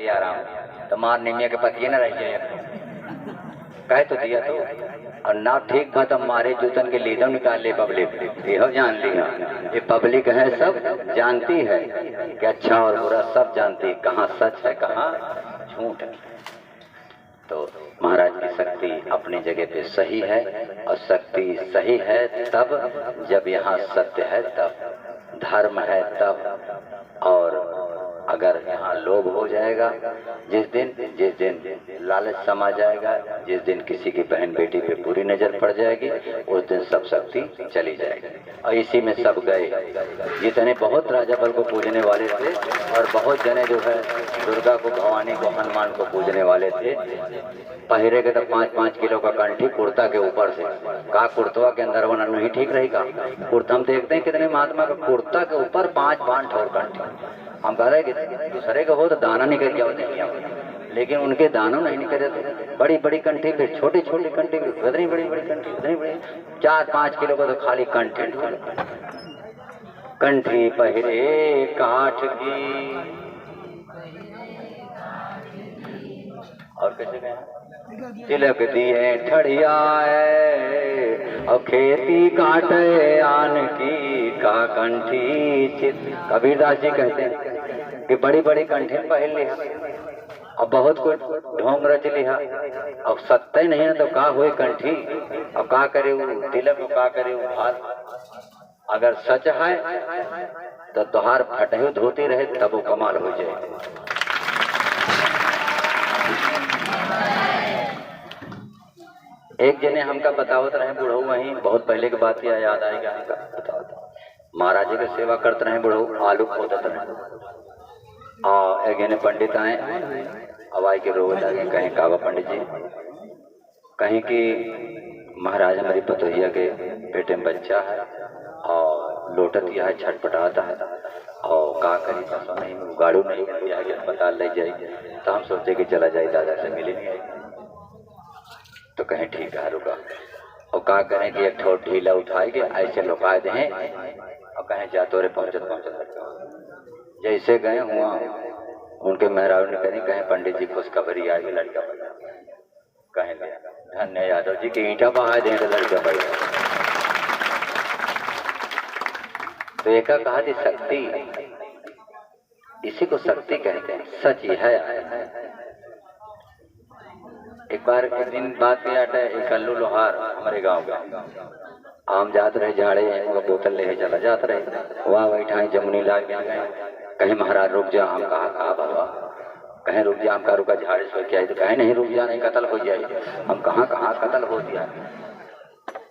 आराम तो मार निमिया के पतिये न रह जाए कह तो दिया तो और ना ठीक बात हम मारे जूतन के लीदम निकाल ले पब्लिक ये जान लिया ये पब्लिक है सब जानती है कि अच्छा और बुरा सब जानती है कहाँ सच है कहाँ झूठ है। तो महाराज की शक्ति अपनी जगह पे सही है और शक्ति सही है तब जब यहाँ सत्य है तब धर्म है तब। और अगर यहाँ लोभ हो जाएगा जिस दिन लालच समा जाएगा जिस दिन किसी की बहन बेटी पे बुरी नजर पड़ जाएगी उस दिन सब शक्ति चली जाएगी। और इसी में सब गए जितने बहुत राजा बल को पूजने वाले थे और बहुत जने जो है दुर्गा को भवानी को हनुमान को पूजने वाले थे पहरे के तो 5-5 किलो का कंठी कुर्ता के ऊपर से का कुर्तवा के अंदर बना नहीं ठीक रहेगा। कुर्ता हम देखते हैं कितने महात्मा का कुर्ता के ऊपर 5 ठोर कंठी हम कह रहे कि दूसरे का हो तो दाना निकल गया नहीं लेकिन उनके दानों नहीं निकले थे। बड़ी बड़ी कंठी फिर छोटी छोटी कंठी इतनी बड़ी बड़ी कंठी इतनी बड़ी 4-5 किलो का तो खाली कंठी कंठी पहरे काठ की। और कैसे गए तिलक दिए ठड़ियाए और खेती काटे आन की का कंठी चित। कबीरदास जी कहते हैं कि बड़ी बड़ी कंठी पहन लिया और बहुत कुछ ढोंग रच लिया और सत्य नहीं है तो का हुए कंठी और का करे वो तिलक का करे वो भार। अगर सच है तो तुहार फटे धोती रहे तब वो कमाल हो जाए। एक जने हमका बतावत रहे बुढ़ऊ वहीं बहुत पहले की बात याद आएगा हमका बतावत महाराज जी की सेवा करते रहे बुढ़ऊ आलू खोदत रहे और एक जने पंडित आए हवाई के रोग लगे कहीं काबा पंडित जी कहीं कि महाराज हमारी पतोहिया के पेटे में बच्चा है और लोटत यह छटपटाता है और का करी तो नहीं गाड़ू नहीं कि अस्पताल ले जाए तो हम सोचे कि चला जाए दादा से मिले तो कहें ठीक है रुका और का करें कि एक ठोर ढीला उठाए के ऐसे लुका दें और कहें जा तोरे पहुंचत जैसे गए हुआ उनके मेहरारू ने कहें कहें पंडित जी खुशखबरी आई लड़का पैदा कहें धन्य यादव जी की ईंटा बहा दें तो लड़का पैदा। तो एक कहा थी शक्ति इसी को शक्ति कहते हैं सच ही है। एक बार एक दिन बात किया था एक कल्लू लोहार हमारे गांव का आम जात रहे झाड़े बोतल ले चला जात रहे वहाँ बैठा जमुनी ला गए कहीं महाराज रुक जा हम कहा बाबा कहीं रुक जा हम का रुका झाड़े सो क्या तो कहीं नहीं रुक जा नहीं कत्ल हो जाए हम कहाँ कत्ल हो दिया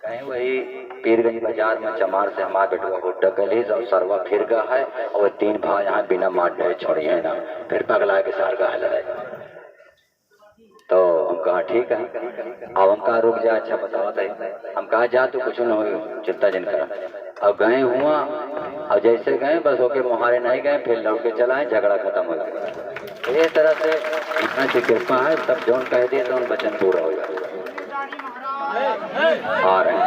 कहीं वही पीरगंज बाजार में चमार से हमारे बेटुआ को डकली और सरवा फिर गया है और 3 भाई यहाँ बिना मार डे छोड़ी है ना फिर पगला के सार का है तो हम कहा ठीक है अब हम कहा रुक जा अच्छा बताओ हम कहा जा तो कुछ न हो चिंता जिन करा। अब गए हुआ और जैसे गए बस होके मुहारे नहीं गए फिर लौट के चलाए झगड़ा खत्म हो गया। इस तरह से इतना की कृपा है सब जो कह दिए तो वचन पूरा हो जाए आ रहे हैं।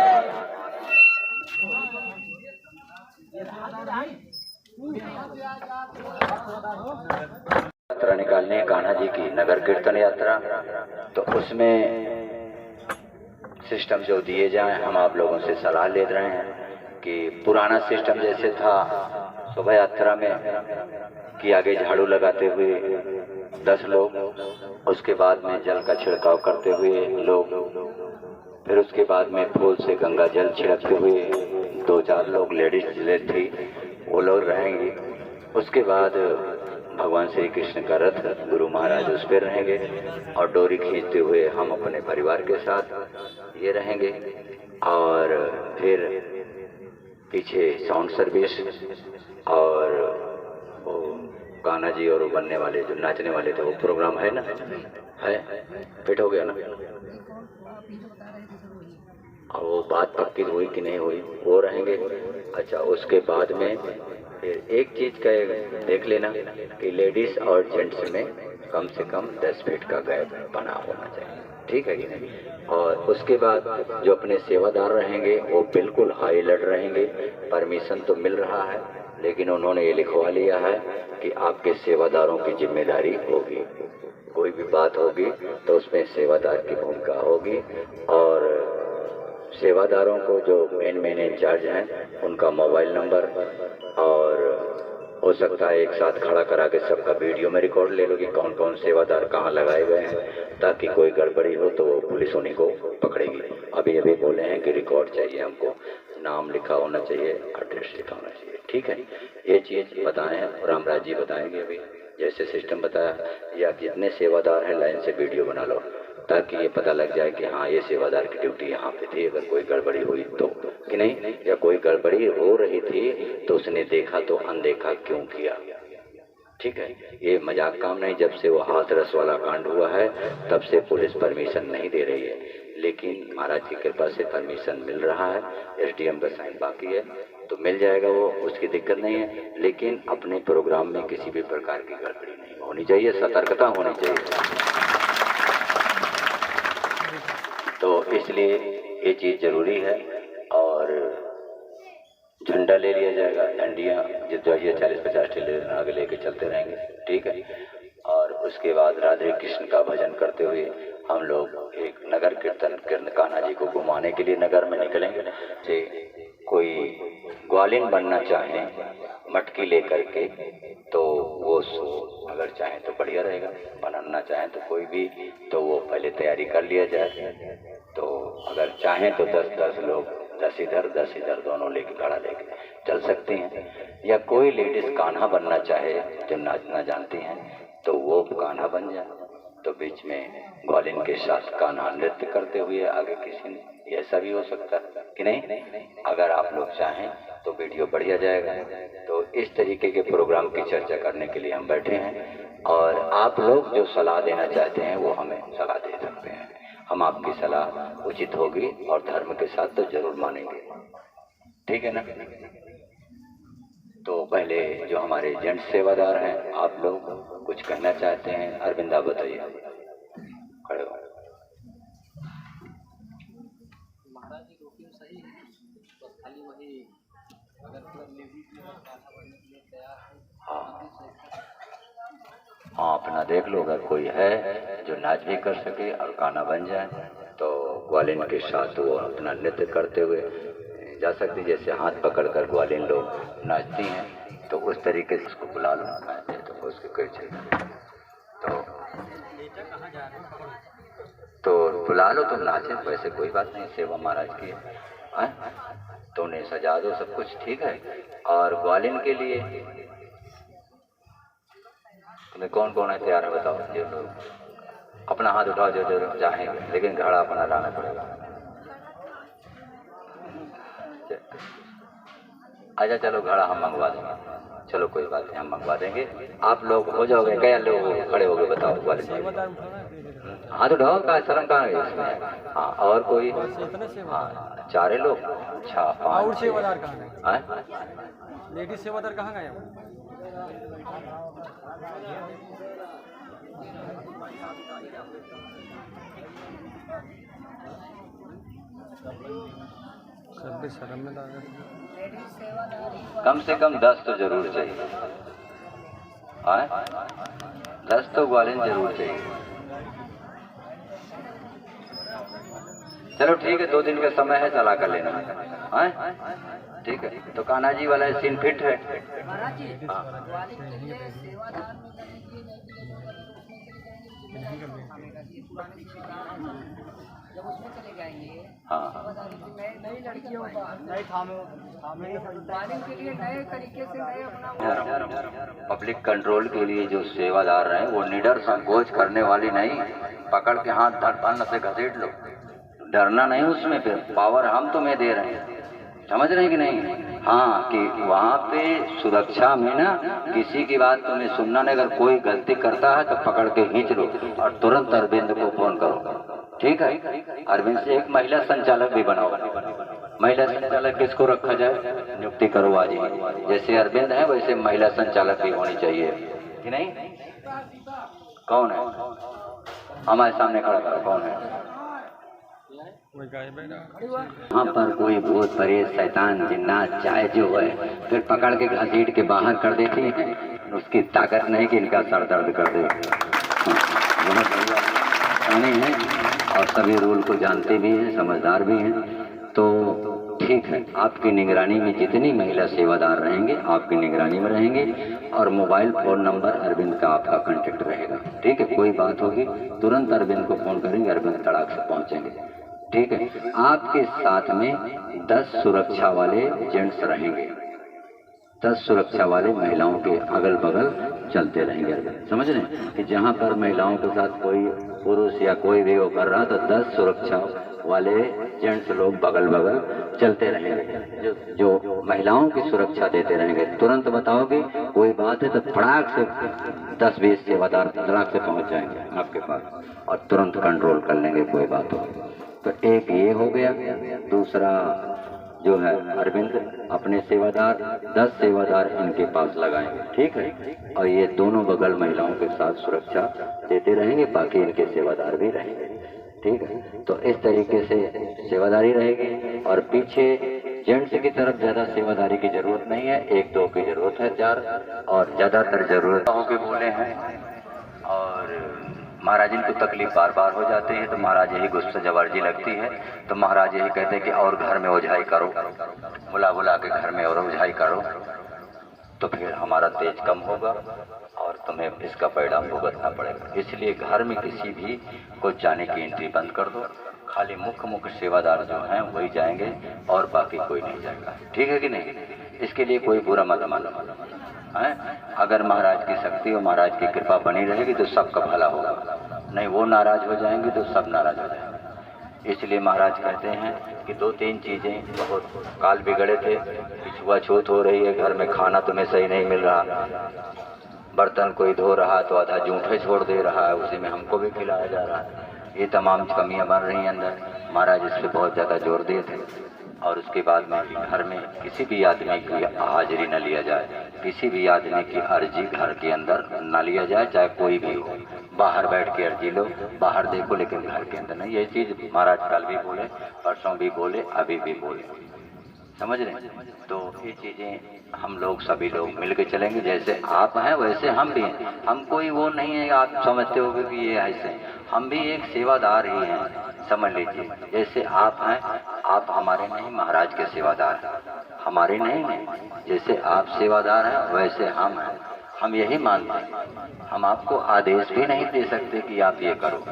यात्रा निकालने कान्हा जी की नगर कीर्तन यात्रा तो उसमें सिस्टम जो दिए जाएं हम आप लोगों से सलाह ले रहे हैं कि पुराना सिस्टम जैसे था शोभा यात्रा में कि आगे झाड़ू लगाते हुए 10 लोग उसके बाद में जल का छिड़काव करते हुए लोग फिर उसके बाद में फूल से गंगा जल छिड़कते हुए 2-4 लोग लेडीज थी वो लोग रहेंगे। उसके बाद भगवान श्री कृष्ण का रथ गुरु महाराज उस पर रहेंगे और डोरी खींचते हुए हम अपने परिवार के साथ ये रहेंगे और फिर पीछे साउंड सर्विस और वो गाना जी और बनने वाले जो नाचने वाले थे वो प्रोग्राम है ना है फिट हो गया ना और वो बात पक्की हुई कि नहीं हुई वो रहेंगे। अच्छा उसके बाद में फिर एक चीज का देख लेना कि लेडीज और जेंट्स में कम से कम 10 फीट का गैप बना होना चाहिए ठीक है कि नहीं। और उसके बाद जो अपने सेवादार रहेंगे वो बिल्कुल हाई अलर्ट रहेंगे। परमिशन तो मिल रहा है लेकिन उन्होंने ये लिखवा लिया है कि आपके सेवादारों की जिम्मेदारी होगी, कोई भी बात होगी तो उसमें सेवादार की भूमिका होगी। और सेवादारों को जो मेन इंचार्ज हैं उनका मोबाइल नंबर, और हो सकता है एक साथ खड़ा करा के सबका वीडियो में रिकॉर्ड ले लो कि कौन कौन सेवादार कहाँ लगाए गए हैं, ताकि कोई गड़बड़ी हो तो पुलिस उन्हीं को पकड़ेगी। अभी अभी बोले हैं कि रिकॉर्ड चाहिए हमको, नाम लिखा होना चाहिए, एड्रेस लिखा होना चाहिए। ठीक है, ये चीज़ बताएं और रामराज जी बताएंगे अभी जैसे सिस्टम बताया, या जितने सेवादार हैं लाइन से वीडियो बना लो ताकि ये पता लग जाए कि हाँ ये सेवादार की ड्यूटी यहाँ पे थी, अगर कोई गड़बड़ी हुई तो, कि नहीं, या कोई गड़बड़ी हो रही थी तो उसने देखा तो अनदेखा क्यों किया। ठीक है, ये मजाक काम नहीं। जब से वो हाथरस वाला कांड हुआ है तब से पुलिस परमिशन नहीं दे रही है, लेकिन महाराज की कृपा से परमिशन मिल रहा है। एसडीएम का साइन बाकी है तो मिल जाएगा, वो उसकी दिक्कत नहीं है। लेकिन अपने प्रोग्राम में किसी भी प्रकार की गड़बड़ी नहीं होनी चाहिए, सतर्कता होनी चाहिए। तो इसलिए ये चीज़ जरूरी है। और झंडा ले लिया जाएगा, झंडियाँ जितना ये 40-50 आगे लेके चलते रहेंगे। ठीक है, और उसके बाद राधे कृष्ण का भजन करते हुए हम लोग एक नगर कीर्तन कान्हा जी को घुमाने के लिए नगर में निकलेंगे। से कोई ग्वालिन बनना चाहे मटकी लेकर के तो वो अगर चाहे तो बढ़िया रहेगा, बनाना चाहे तो कोई भी तो वो पहले तैयारी कर लिया जाए। तो अगर चाहें तो 10-10 लोग 10 इधर 10 इधर दोनों लेके घड़ा लेके चल सकते हैं। या कोई लेडीज कान्हा बनना चाहे जो नाचना जानती हैं तो वो कान्हा बन जाए, तो बीच में ग्वालिन के साथ कान्हा नृत्य करते हुए आगे किसी ने, ऐसा भी हो सकता है कि नहीं। अगर आप लोग चाहें तो वीडियो बढ़िया जाएगा। तो इस तरीके के प्रोग्राम की चर्चा करने के लिए हम बैठे हैं, और आप लोग जो सलाह देना चाहते हैं वो हमें सलाह दे सकते हैं। हम आपकी सलाह उचित होगी और धर्म के साथ तो जरूर मानेंगे। ठीक है ना। तो पहले जो हमारे जेंट्स सेवादार हैं, आप लोग कुछ कहना चाहते हैं? अरविंदा बताइए, खड़े हो। महाराज जी रूटीन सही है, बस खाली वही अगर लेडीज बनने के लिए तैयार है। हाँ, अपना देख लो, अगर कोई है जो नाच भी कर सके और गाना बन जाए तो ग्वालिन के साथ वो अपना नृत्य करते हुए जा सकती। जैसे हाथ पकड़कर ग्वालिन लोग नाचती हैं तो उस तरीके से उसको बुला लो, तो उसके कोई चाहिए तो बुला लो, तुम नाचे, वैसे कोई बात नहीं, सेवा महाराज की है। तो उन्हें सजा दो, सब कुछ ठीक है। और ग्वालिन के लिए तुम्हें कौन कौन है तैयार है बताओ। जो लोग अपना हाथ उठाओ जो जो चाहेंगे, लेकिन घड़ा अपना लाना पड़ेगा। अच्छा चलो, घड़ा हम मंगवा देंगे, चलो कोई बात नहीं, हम मंगवा देंगे। आप लोग हो जाओगे, क्या लोग खड़े हो गए बताओ वाले हाथ उठाओ, का शर्म कहाँ है इसमें। हाँ, और कोई? हाँ, 4 लोग। अच्छा, और सेवादार कहाँ है? लेडीज सेवादार कहाँ गए? कम से कम 10 तो जरूर चाहिए। 10 तो ग्वालिन जरूर चाहिए। चलो ठीक है, 2 दिन का समय है, चला कर लेना है। ठीक है, तो कान्हा जी वाला सीन फिट है। जब उसमें चले जाएंगे, हाँ, नई लड़कियों का नए के लिए नए तरीके से नए अपना पब्लिक कंट्रोल के लिए जो सेवादार रहे वो निडर संकोच करने वाली नहीं, पकड़ के हाथ धड़ से घसीट लो, डरना नहीं उसमें। फिर पावर हम तुम्हें दे रहे हैं, समझ रहे कि नहीं। हाँ, कि वहाँ पे सुरक्षा में ना किसी की बात तुम्हें सुनना नहीं। अगर कोई गलती करता है तो पकड़ के खींच लो और तुरंत अरविंद को फोन करो। ठीक है, अरविंद से एक महिला संचालक भी बनाओ। महिला संचालक किसको रखा जाए, नियुक्ति करो आज ही। जैसे अरविंद है वैसे महिला संचालक भी होनी चाहिए कि नहीं। कौन है हमारे सामने खड़ा करो, कौन है? वहाँ पर कोई भूत प्रेत शैतान जिन्नात चाहे जो है फिर पकड़ के घसीट के बाहर कर देती है। उसकी ताकत नहीं कि इनका सर दर्द कर दे। बहुत बढ़िया प्राणी है और सभी रूल को जानते भी हैं, समझदार भी हैं। तो ठीक है, आपकी निगरानी में जितनी महिला सेवादार रहेंगे आपकी निगरानी में रहेंगे और मोबाइल फ़ोन नंबर अरविंद का आपका कांटेक्ट रहेगा। ठीक है, कोई बात होगी तुरंत अरविंद को फ़ोन करेंगे, अरविंद तड़ाक से पहुँचेंगे। ठीक है, आपके साथ में 10 सुरक्षा वाले जेंट्स रहेंगे, 10 सुरक्षा वाले महिलाओं के अगल बगल चलते रहेंगे। समझ रहे हैं कि जहाँ पर महिलाओं के साथ कोई पुरुष या कोई भी वो कर रहा तो 10 सुरक्षा वाले जेंट्स लोग बगल बगल चलते रहेंगे जो महिलाओं की सुरक्षा देते रहेंगे। तुरंत बताओगे कोई बात है तो फटाक से 10-20 सेवादार फटाक से पहुंच जाएंगे आपके पास और तुरंत कंट्रोल कर लेंगे कोई बात हो। तो एक ये हो गया। दूसरा जो है अरविंद अपने सेवादार 10 सेवादार इनके पास लगाएंगे। ठीक है, और ये दोनों बगल महिलाओं के साथ सुरक्षा देते रहेंगे, बाकी इनके सेवादार भी रहेंगे। ठीक है, तो इस तरीके से सेवादारी रहेगी और पीछे जेंट्स की तरफ ज़्यादा सेवादारी की जरूरत नहीं है, 1-2 की जरूरत है, 4 और ज़्यादातर जरूरत होके बोले हैं। और महाराज जी को तकलीफ बार बार हो जाती है तो महाराज यही गुस्सा जबरजी लगती है तो महाराज यही कहते हैं कि और घर में ओझाई करो, बुला बुला के घर में और ओझाई करो तो फिर हमारा तेज कम होगा और तुम्हें इसका परिणाम भुगतना पड़ेगा। इसलिए घर में किसी भी को जाने की एंट्री बंद कर दो, खाली मुख्य सेवादार जो हैं वही जाएंगे और बाकी कोई नहीं जाएगा। ठीक है कि नहीं? इसके लिए कोई बुरा मत मानो है। अगर महाराज की शक्ति और महाराज की कृपा बनी रहेगी तो सबका भला होगा, नहीं वो नाराज हो जाएंगे तो सब नाराज हो जाएंगे। इसलिए महाराज कहते हैं कि 2-3 चीज़ें बहुत काल बिगड़े थे, छुआछूत हो रही है, घर में खाना तुम्हें सही नहीं मिल रहा, बर्तन कोई धो रहा तो आधा जूठे छोड़ दे रहा है, उसी में हमको भी खिलाया जा रहा है, ये तमाम कमियां बन रही हैं अंदर। महाराज इस पर बहुत ज़्यादा जोर दिए थे। और उसके बाद में घर में किसी भी आदमी की हाजिरी न लिया जाए, किसी भी आदमी की अर्जी घर के अंदर न लिया जाए, चाहे कोई भी हो। बाहर बैठ के अर्जी लो, बाहर देखो, लेकिन घर के अंदर नहीं। ये चीज़ महाराज कल भी बोले, परसों भी बोले, अभी भी बोले। समझ रहे? तो ये चीज़ें हम लोग सभी लोग मिल के चलेंगे। जैसे आप हैं वैसे हम भी हैं, हम कोई वो नहीं है आप समझते होगे कि ये ऐसे, हम भी एक सेवादार ही हैं, समझ लीजिए। जैसे आप हैं, आप हमारे नहीं महाराज के सेवादार हैं, हमारे नहीं हैं। जैसे आप सेवादार हैं वैसे हम हैं, हम यही मानते हैं। हम आपको आदेश भी नहीं दे सकते कि आप ये करो,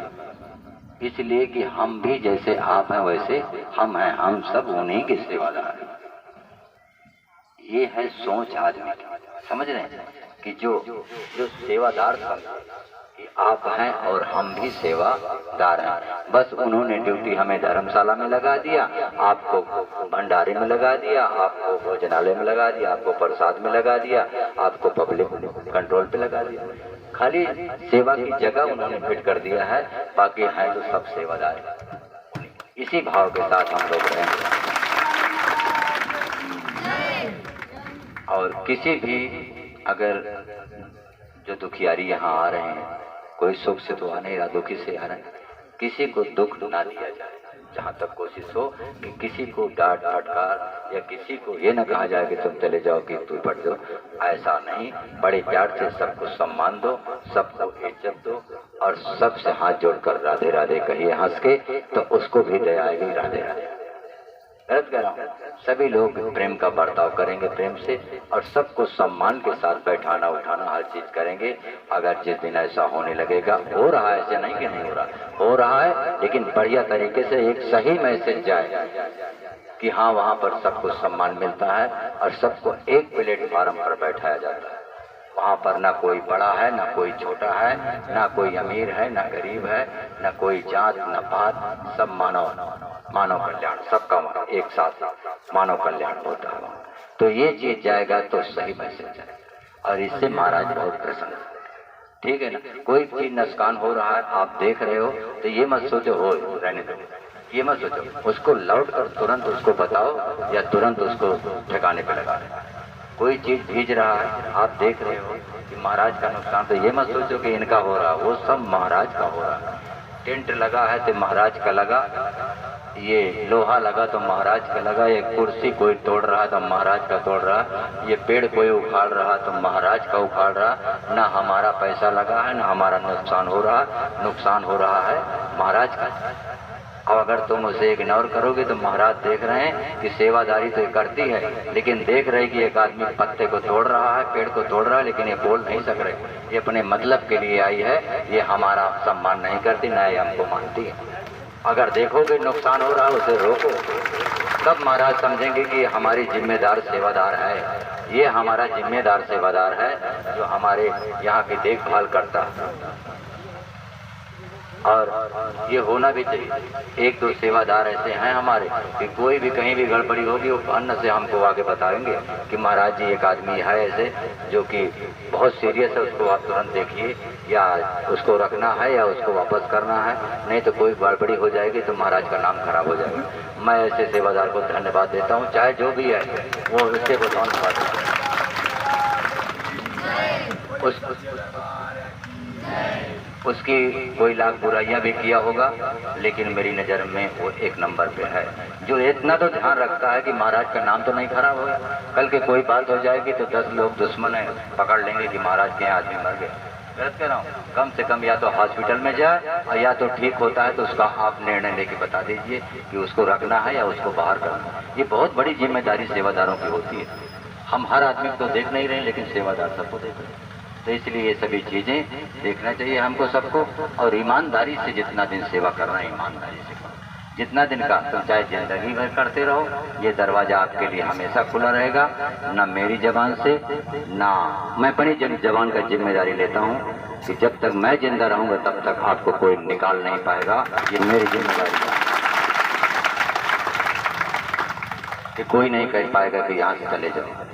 इसलिए कि हम भी जैसे आप हैं वैसे हम हैं, हम सब उन्हीं के सेवादार हैं। ये है सोच आदमी की। समझ रहे हैं कि जो सेवादार कि आप हैं और हम भी सेवादार हैं। बस उन्होंने ड्यूटी हमें धर्मशाला में लगा दिया, आपको भंडारे में लगा दिया, आपको भोजनालय में लगा दिया, आपको प्रसाद में लगा दिया, आपको पब्लिक कंट्रोल पे लगा दिया। खाली सेवा की जगह उन्होंने फिट कर दिया है, बाकी हैं तो सब सेवादार हैं। इसी भाव के साथ हम लोग रहेंगे। और किसी भी अगर जो दुखियारी यहाँ आ रहे हैं, कोई सुख से तो आ नहीं रहा, दुखी से आ रहे हैं, किसी को दुख ना दिया जाए। जहाँ तक कोशिश हो कि किसी को डांट फटकार या किसी को ये ना कहा जाए कि तुम चले जाओ कि तुम पट जाओ, ऐसा नहीं। बड़े प्यार से सबको सम्मान दो, सबको इज्जत दो और सबसे हाथ जोड़कर राधे राधे कहिए हंस के, तो उसको भी दया आएगी। राधे राधे गलत कह रहा हूँ? सभी लोग प्रेम का बर्ताव करेंगे, प्रेम से, और सबको सम्मान के साथ बैठाना उठाना हर चीज करेंगे। अगर जिस दिन ऐसा होने लगेगा, हो रहा है, ऐसे नहीं कि नहीं हो रहा है, लेकिन बढ़िया तरीके से एक सही मैसेज जाए कि हाँ वहाँ पर सबको सम्मान मिलता है और सबको एक प्लेटफार्म पर बैठाया जाता है। वहाँ पर ना कोई बड़ा है, ना कोई छोटा है, ना कोई अमीर है, ना गरीब है, ना कोई जात, ना बात, सब मानव कल्याण, सबका एक साथ मानव कल्याण होता है। तो ये चीज जाएगा तो सही मैसेज है और इससे महाराज बहुत प्रसन्न है। ठीक है ना? कोई चीज नुकसान हो रहा है, आप देख रहे हो तो ये मत सोचो हो रहने दो, ये मत सोचो, उसको लौट कर तुरंत उसको बताओ या तुरंत उसको ठिकाने पे लगा दो। कोई चीज भीज रहा है, आप देख रहे हो कि महाराज का नुकसान, तो ये मत सोचो कि इनका हो रहा, वो सब महाराज का हो रहा है। टेंट लगा है तो महाराज का लगा, ये लोहा लगा तो महाराज का लगा, ये कुर्सी कोई तोड़ रहा तो महाराज का तोड़ रहा, ये पेड़ कोई उखाड़ रहा तो महाराज का उखाड़ रहा। ना हमारा पैसा लगा है, ना हमारा नुकसान हो रहा है महाराज का। और अगर तुम उसे इग्नोर करोगे तो महाराज देख रहे हैं कि सेवादारी तो ये करती है, लेकिन देख रहे कि एक आदमी पत्ते को तोड़ रहा है, पेड़ को तोड़ रहा है, लेकिन ये बोल नहीं सक रहे, ये अपने मतलब के लिए आई है, ये हमारा सम्मान नहीं करती, ना ये हमको मानती है। अगर देखोगे नुकसान हो रहा है उसे रोको, तब महाराज समझेंगे कि हमारी जिम्मेदार सेवादार है, ये हमारा जिम्मेदार सेवादार है जो हमारे यहाँ की देखभाल करता है। और ये होना भी चाहिए। एक दो सेवादार ऐसे हैं हमारे कि कोई भी कहीं भी गड़बड़ी होगी वो अन्न से हमको आगे बताएंगे कि महाराज जी एक आदमी है ऐसे जो कि बहुत सीरियस है, उसको आप तुरंत देखिए, या उसको रखना है या उसको वापस करना है, नहीं तो कोई गड़बड़ी हो जाएगी तो महाराज का नाम खराब हो जाएगा। मैं ऐसे सेवादार को धन्यवाद देता हूँ, चाहे जो भी है वो उससे को धन्यवाद देता हूँ। उसकी कोई लाख बुराइयां भी किया होगा, लेकिन मेरी नज़र में वो एक नंबर पे है, जो इतना तो ध्यान रखता है कि महाराज का नाम तो नहीं खराब होगा। कल के कोई बात हो जाएगी तो 10 लोग दुश्मन है पकड़ लेंगे कि महाराज के आदमी मर गए। गलत कह रहा हूँ? कम से कम या तो हॉस्पिटल में जाए और या तो ठीक होता है तो उसका आप निर्णय लेके बता दीजिए कि उसको रखना है या उसको बाहर करना है। ये बहुत बड़ी जिम्मेदारी सेवादारों की होती है। हम हर आदमी को देख नहीं रहे, लेकिन सेवादार सबको देख रहे हैं। तो इसलिए ये सभी चीज़ें देखना चाहिए हमको सबको, और ईमानदारी से जितना दिन सेवा करना है ईमानदारी से करो, जितना दिन का तुम चाहे जिंदगी भर करते रहो, ये दरवाज़ा आपके लिए हमेशा खुला रहेगा। ना मेरी जबान से, ना मैं अपनी जबान का जिम्मेदारी लेता हूँ कि जब तक मैं जिंदा रहूँगा तब तक आपको कोई निकाल नहीं पाएगा। ये मेरी जिम्मेदारी है कि कोई नहीं कह पाएगा कि यहाँ से चले जाओ,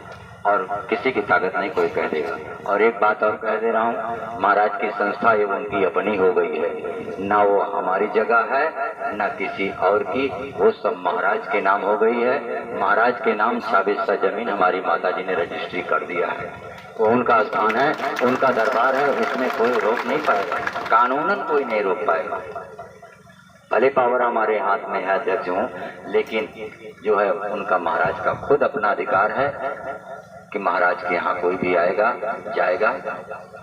और किसी की ताकत नहीं कोई कह देगा। और एक बात और कह दे रहा हूँ, महाराज की संस्था ये उनकी अपनी हो गई है, ना वो हमारी जगह है ना किसी और की, वो सब महाराज के नाम हो गई है। महाराज के नाम 26 जमीन हमारी माता जी ने रजिस्ट्री कर दिया है, वो उनका स्थान है, उनका दरबार है, इसमें कोई रोक नहीं पाएगा, कानूनन कोई नहीं रोक पाएगा। भले पावर हमारे हाथ में है अध्यक्ष हूँ, लेकिन जो है उनका महाराज का खुद अपना अधिकार है कि महाराज के यहाँ कोई भी आएगा जाएगा,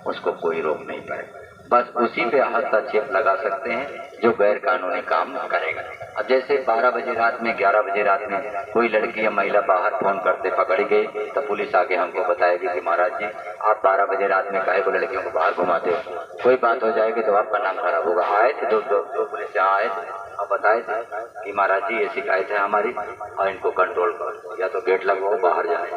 उसको कोई रोक नहीं पाएगा। बस उसी पे हस्तक्षेप लगा सकते हैं जो गैर कानूनी काम करेगा। अब जैसे 12 बजे रात में 11 बजे रात में कोई लड़की या महिला बाहर फोन करते पकड़ी गई तो पुलिस आके हमको बताएगी कि महाराज जी आप 12 बजे रात में काहे को लड़कियों को बाहर घुमाते हो, कोई बात हो जाएगी तो आपका नाम खराब होगा। आए थे दो पुलिस यहाँ आए थे और बताए थे कि महाराज जी ये शिकायत है हमारी और इनको कंट्रोल करो, या तो गेट लगवाओ बाहर जाए।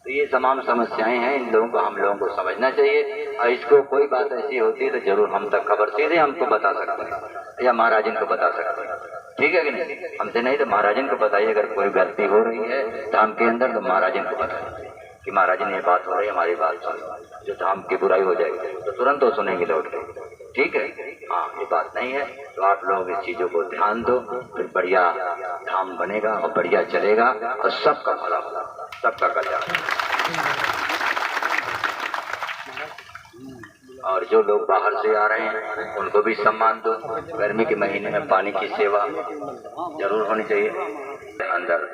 तो ये तमाम समस्याएं हैं, इन लोगों को हम लोगों को समझना चाहिए, और इसको कोई बात ऐसी होती है तो जरूर हम तक खबर सीधे हमको बता सकते हैं या महाराज इनको बता सकते हैं, ठीक है कि नहीं? हमसे नहीं तो महाराज इनको बताइए, अगर कोई गलती हो रही है धाम के अंदर तो महाराज इनको बताइए कि महाराज ने ये बात हो रही है, हमारी बात सुनो, जो धाम की बुराई हो जाएगी तो तुरंत वो सुनेंगे लौट के, ठीक है? हाँ, ये बात नहीं है तो आप लोग इस चीज़ों को ध्यान दो, फिर बढ़िया धाम बनेगा और बढ़िया चलेगा और सबका भला होगा, सबका कल्याण। और जो लोग बाहर से आ रहे हैं उनको भी सम्मान दो। गर्मी के महीने में पानी की सेवा जरूर होनी चाहिए। अंदर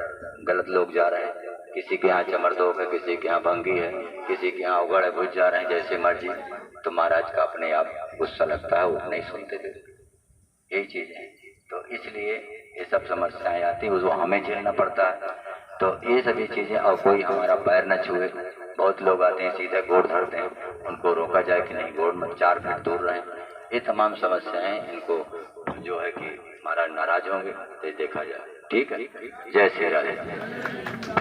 गलत लोग जा रहे हैं, किसी के यहाँ चमरदोग है, किसी के यहाँ भंगी है, किसी के यहाँ उगड़ बुझ जा रहे हैं जैसे मर्जी, तो महाराज का अपने आप गुस्सा लगता है, वो नहीं सुनते थे। यही चीज़ है, तो इसलिए ये सब समस्याएं आती है, वो हमें झेलना पड़ता है। तो ये सभी चीज़ें, और कोई हमारा पैर न छुए। बहुत लोग आते हैं सीधे गोड़ धरते हैं, उनको रोका जाए कि नहीं गोड़ में 4 फीट दूर रहें। ये तमाम समस्याएं, इनको जो है कि महाराज नाराज होंगे तो देखा जाए, ठीक है? जय श्री राधे।